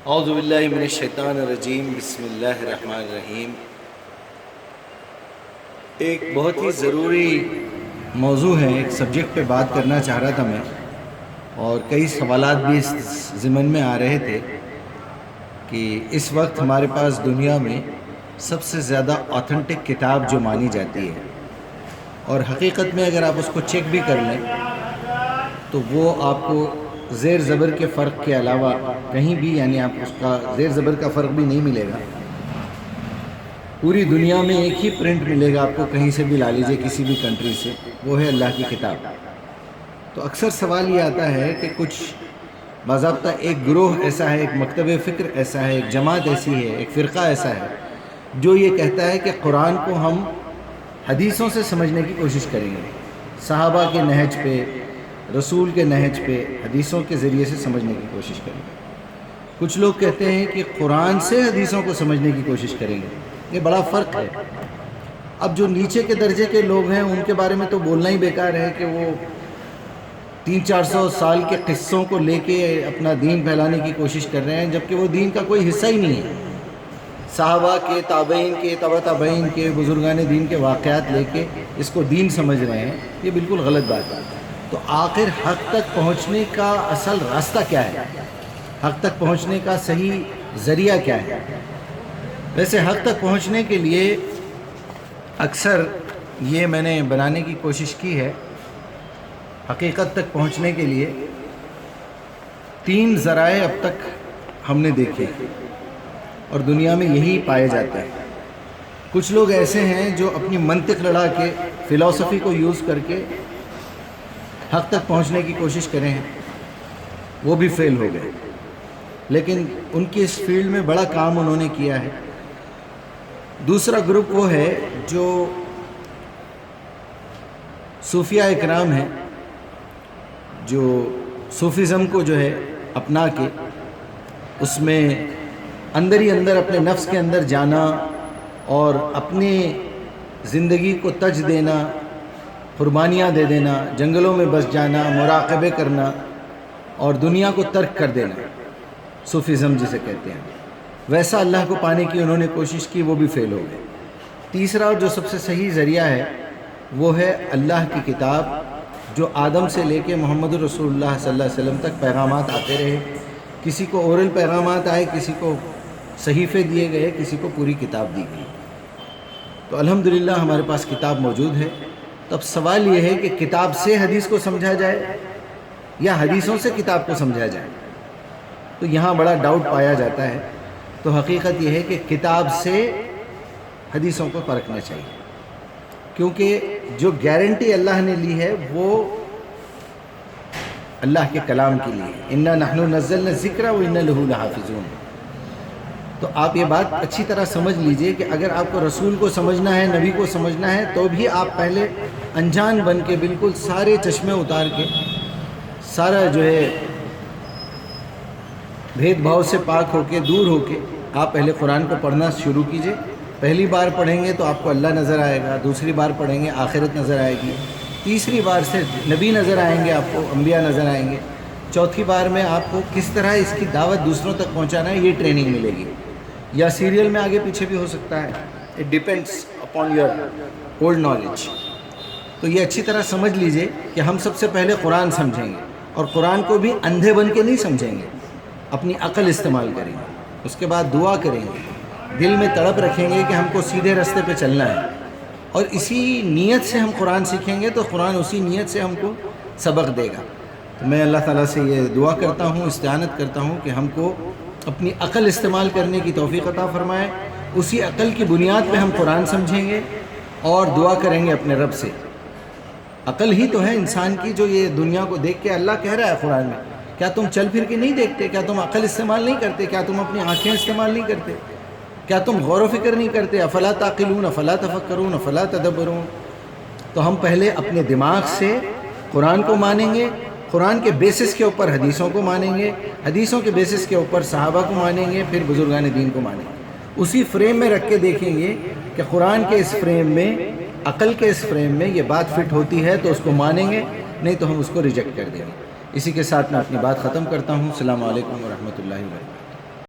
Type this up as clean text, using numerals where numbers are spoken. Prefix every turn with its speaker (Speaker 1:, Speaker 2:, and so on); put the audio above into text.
Speaker 1: اعوذ باللہ من الشیطان الرجیم، بسم اللہ الرحمن الرحیم۔ ایک بہت ہی ضروری موضوع ہے، ایک سبجیکٹ پہ بات کرنا چاہ رہا تھا میں، اور کئی سوالات بھی اس ضمن میں آ رہے تھے کہ اس وقت ہمارے پاس دنیا میں سب سے زیادہ آتھنٹک کتاب جو مانی جاتی ہے، اور حقیقت میں اگر آپ اس کو چیک بھی کر لیں تو وہ آپ کو زیر زبر کے فرق کے علاوہ کہیں بھی، یعنی آپ اس کا زیر زبر کا فرق بھی نہیں ملے گا۔ پوری دنیا میں ایک ہی پرنٹ ملے گا آپ کو، کہیں سے بھی لا لیجئے، کسی بھی کنٹری سے، وہ ہے اللہ کی کتاب۔ تو اکثر سوال یہ آتا ہے کہ کچھ باضابطہ ایک گروہ ایسا ہے، ایک مکتب فکر ایسا ہے، ایک جماعت ایسی ہے، ایک فرقہ ایسا ہے جو یہ کہتا ہے کہ قرآن کو ہم حدیثوں سے سمجھنے کی کوشش کریں گے، صحابہ کے نہج پہ، رسول کے نہج پہ، حدیثوں کے ذریعے سے سمجھنے کی کوشش کریں گے۔ کچھ لوگ کہتے ہیں کہ قرآن سے حدیثوں کو سمجھنے کی کوشش کریں گے۔ یہ بڑا فرق ہے۔ اب جو نیچے کے درجے کے لوگ ہیں ان کے بارے میں تو بولنا ہی بیکار ہے کہ وہ 300-400 سال کے قصوں کو لے کے اپنا دین پھیلانے کی کوشش کر رہے ہیں، جبکہ وہ دین کا کوئی حصہ ہی نہیں ہے۔ صحابہ کے، تابعین کے، تبع تابعین کے، بزرگان دین کے واقعات لے کے اس کو دین سمجھ رہے ہیں، یہ بالکل غلط بات ہے۔ تو آخر حق تک پہنچنے کا اصل راستہ کیا ہے؟ حق تک پہنچنے کا صحیح ذریعہ کیا ہے؟ ویسے حق تک پہنچنے کے لیے اکثر یہ میں نے بنانے کی کوشش کی ہے، حقیقت تک پہنچنے کے لیے 3 ذرائع اب تک ہم نے دیکھے اور دنیا میں یہی پائے جاتے ہیں۔ کچھ لوگ ایسے ہیں جو اپنی منطق لڑا کے، فلسفی کو یوز کر کے حق تک پہنچنے کی کوشش کرے ہیں، وہ بھی فیل ہو گئے، لیکن ان کی اس فیلڈ میں بڑا کام انہوں نے کیا ہے۔ دوسرا گروپ وہ ہے جو صوفیاء اکرام ہیں، جو صوفیزم کو جو ہے اپنا کے اس میں اندر ہی اندر اپنے نفس کے اندر جانا اور اپنے زندگی کو تج دینا، قربانیاں دے دینا، جنگلوں میں بس جانا، مراقبے کرنا اور دنیا کو ترک کر دینا، صوفیزم جسے کہتے ہیں، ویسا اللہ کو پانے کی انہوں نے کوشش کی، وہ بھی فیل ہو گئے۔ تیسرا اور جو سب سے صحیح ذریعہ ہے وہ ہے اللہ کی کتاب، جو آدم سے لے کے محمد رسول اللہ صلی اللہ علیہ وسلم تک پیغامات آتے رہے۔ کسی کو اورل پیغامات آئے، کسی کو صحیفے دیے گئے، کسی کو پوری کتاب دی گئی۔ تو الحمدللہ ہمارے پاس کتاب موجود ہے۔ تو اب سوال یہ ہے کہ کتاب سے حدیث کو سمجھا جائے یا حدیثوں سے کتاب کو سمجھا جائے؟ تو یہاں بڑا ڈاؤٹ پایا جاتا ہے۔ تو حقیقت یہ ہے کہ کتاب سے حدیثوں کو پرکھنا چاہیے، کیونکہ جو گارنٹی اللہ نے لی ہے وہ اللہ کے کلام کے لیے، اِنَّا نَحْنُ نَزَّلْنَا الذِّكْرَ وَإِنَّا لَهُ لَحَافِظُونَ۔ تو آپ یہ بات اچھی طرح سمجھ لیجئے کہ اگر آپ کو رسول کو سمجھنا ہے، نبی کو سمجھنا ہے، تو بھی آپ پہلے انجان بن کے، بالکل سارے چشمے اتار کے، سارا جو ہے بھید بھاؤ سے پاک ہو کے، دور ہو کے، آپ پہلے قرآن کو پڑھنا شروع کیجئے۔ پہلی بار پڑھیں گے تو آپ کو اللہ نظر آئے گا، دوسری بار پڑھیں گے آخرت نظر آئے گی، تیسری بار سے نبی نظر آئیں گے، آپ کو انبیاء نظر آئیں گے، چوتھی بار میں آپ کو کس طرح اس کی دعوت دوسروں تک پہنچانا ہے، یہ ٹریننگ ملے گی، یا سیریل میں آگے پیچھے بھی ہو سکتا ہے۔ It depends upon your old knowledge. تو یہ اچھی طرح سمجھ لیجئے کہ ہم سب سے پہلے قرآن سمجھیں گے، اور قرآن کو بھی اندھے بن کے نہیں سمجھیں گے، اپنی عقل استعمال کریں گے، اس کے بعد دعا کریں گے، دل میں تڑپ رکھیں گے کہ ہم کو سیدھے راستے پہ چلنا ہے، اور اسی نیت سے ہم قرآن سیکھیں گے تو قرآن اسی نیت سے ہم کو سبق دے گا۔ تو میں اللہ تعالیٰ سے یہ دعا کرتا ہوں، استعانت کرتا ہوں کہ ہم کو اپنی عقل استعمال کرنے کی توفیق عطا فرمائے، اسی عقل کی بنیاد پہ ہم قرآن سمجھیں گے اور دعا کریں گے اپنے رب سے۔ عقل ہی تو ہے انسان کی، جو یہ دنیا کو دیکھ کے اللہ کہہ رہا ہے قرآن میں، کیا تم چل پھر کے نہیں دیکھتے؟ کیا تم عقل استعمال نہیں کرتے؟ کیا تم اپنی آنکھیں استعمال نہیں کرتے؟ کیا تم غور و فکر نہیں کرتے؟ افلا تعقلون، افلا تفکرون، افلا تدبرون۔ تو ہم پہلے اپنے دماغ سے قرآن کو مانیں گے، قرآن کے بیسس کے اوپر حدیثوں کو مانیں گے، حدیثوں کے بیسس کے اوپر صحابہ کو مانیں گے، پھر بزرگان دین کو مانیں گے۔ اسی فریم میں رکھ کے دیکھیں گے کہ قرآن کے اس فریم میں، عقل کے اس فریم میں یہ بات فٹ ہوتی ہے تو اس کو مانیں گے، نہیں تو ہم اس کو ریجیکٹ کر دیں گے۔ اسی کے ساتھ میں اپنی بات ختم کرتا ہوں۔ السلام علیکم ورحمۃ اللہ وبرکاتہ۔